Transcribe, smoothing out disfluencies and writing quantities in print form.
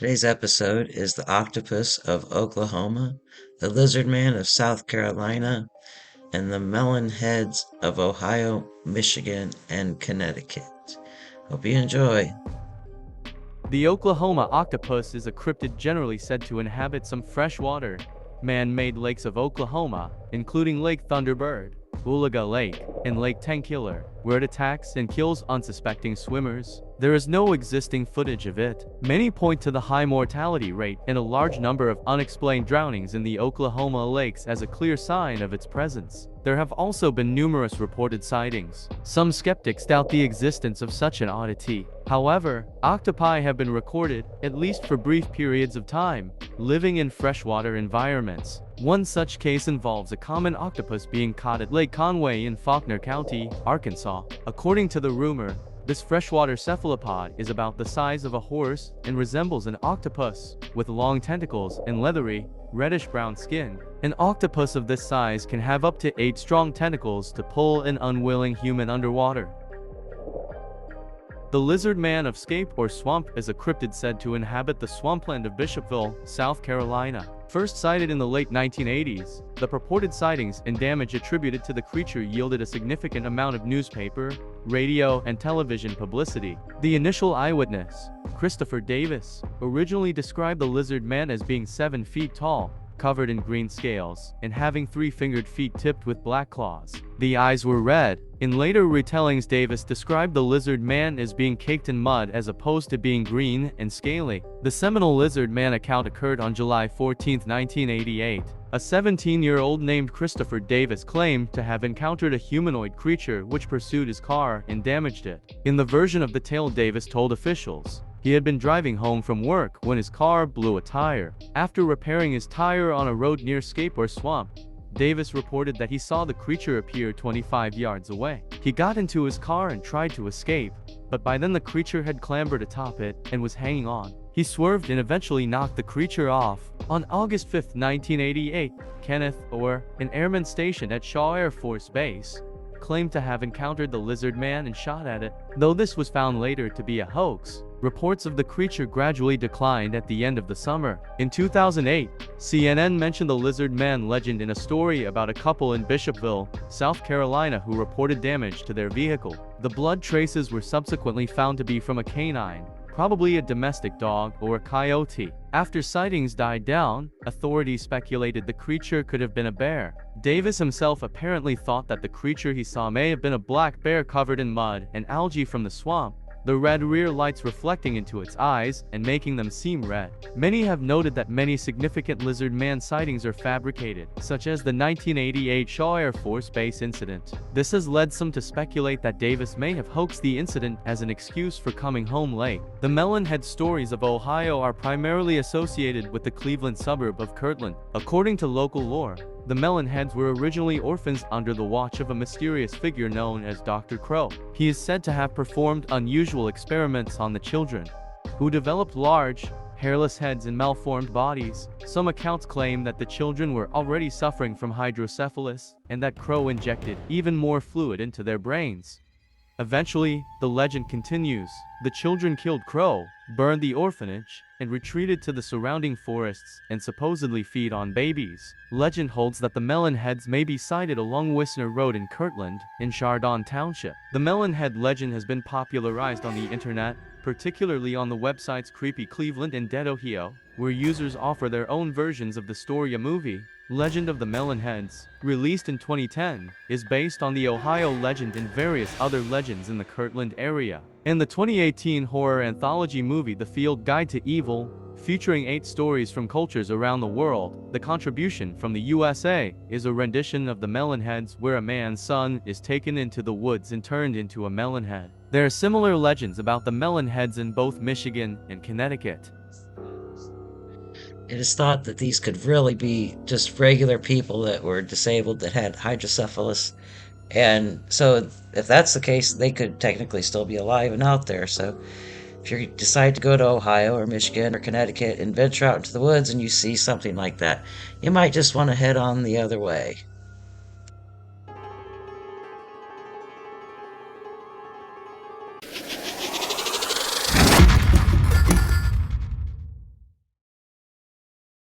Today's episode is the octopus of Oklahoma, the lizardman of South Carolina, and the melon heads of Ohio, Michigan, and Connecticut. Hope you enjoy. The Oklahoma octopus is a cryptid generally said to inhabit some freshwater, man-made lakes of Oklahoma, including Lake Thunderbird, Oologah Lake, and Lake Tenkiller, where it attacks and kills unsuspecting swimmers. There is no existing footage of it. Many point to the high mortality rate and a large number of unexplained drownings in the Oklahoma lakes as a clear sign of its presence. There have also been numerous reported sightings. Some skeptics doubt the existence of such an oddity. However, octopi have been recorded, at least for brief periods of time, living in freshwater environments. One such case involves a common octopus being caught at Lake Conway in Faulkner County, Arkansas. According to the rumor, this freshwater cephalopod is about the size of a horse and resembles an octopus, with long tentacles and leathery, reddish-brown skin. An octopus of this size can have up to 8 strong tentacles to pull an unwilling human underwater. The lizardman of scape or swamp is a cryptid said to inhabit the swampland of Bishopville, South Carolina. First sighted in the late 1980s, the purported sightings and damage attributed to the creature yielded a significant amount of newspaper, radio, and television publicity. The initial eyewitness, Christopher Davis, originally described the lizard man as being 7 feet tall, covered in green scales, and having 3-fingered feet tipped with black claws. The eyes were red. In later retellings, Davis described the lizard man as being caked in mud as opposed to being green and scaly. The seminal lizard man account occurred on July 14, 1988. A 17-year-old named Christopher Davis claimed to have encountered a humanoid creature which pursued his car and damaged it. In the version of the tale Davis told officials, he had been driving home from work when his car blew a tire. After repairing his tire on a road near Scape or Swamp, Davis reported that he saw the creature appear 25 yards away. He got into his car and tried to escape, but by then the creature had clambered atop it and was hanging on. He swerved and eventually knocked the creature off. On August 5, 1988, Kenneth Orr, an airman stationed at Shaw Air Force Base, claimed to have encountered the lizard man and shot at it. Though this was found later to be a hoax, reports of the creature gradually declined at the end of the summer. In 2008, CNN mentioned the lizard man legend in a story about a couple in Bishopville, South Carolina who reported damage to their vehicle. The blood traces were subsequently found to be from a canine, probably a domestic dog or a coyote. After sightings died down, authorities speculated the creature could have been a bear. Davis himself apparently thought that the creature he saw may have been a black bear covered in mud and algae from the swamp, the red rear lights reflecting into its eyes and making them seem red. Many have noted that many significant lizard man sightings are fabricated, such as the 1988 Shaw Air Force Base incident. This has led some to speculate that Davis may have hoaxed the incident as an excuse for coming home late. The Melon Heads stories of Ohio are primarily associated with the Cleveland suburb of Kirtland. According to local lore, the Melon Heads were originally orphans under the watch of a mysterious figure known as Dr. Crow. He is said to have performed unusual experiments on the children, who developed large, hairless heads and malformed bodies. Some accounts claim that the children were already suffering from hydrocephalus, and that Crow injected even more fluid into their brains. Eventually, the legend continues. The children killed Crow, burned the orphanage, and retreated to the surrounding forests and supposedly feed on babies. Legend holds that the Melon Heads may be sighted along Wisner Road in Kirtland, in Chardon Township. The Melon Head legend has been popularized on the internet, particularly on the websites Creepy Cleveland and Dead Ohio, where users offer their own versions of the story. A movie, Legend of the Melon Heads, released in 2010, is based on the Ohio legend and various other legends in the Kirtland area. In the 2018 horror anthology movie The Field Guide to Evil, featuring 8 stories from cultures around the world, the contribution from the USA is a rendition of the Melon Heads where a man's son is taken into the woods and turned into a melon head. There are similar legends about the Melon Heads in both Michigan and Connecticut. It is thought that these could really be just regular people that were disabled that had hydrocephalus. And so, if that's the case, they could technically still be alive and out there. So, if you decide to go to Ohio or Michigan or Connecticut and venture out into the woods and you see something like that, you might just want to head on the other way.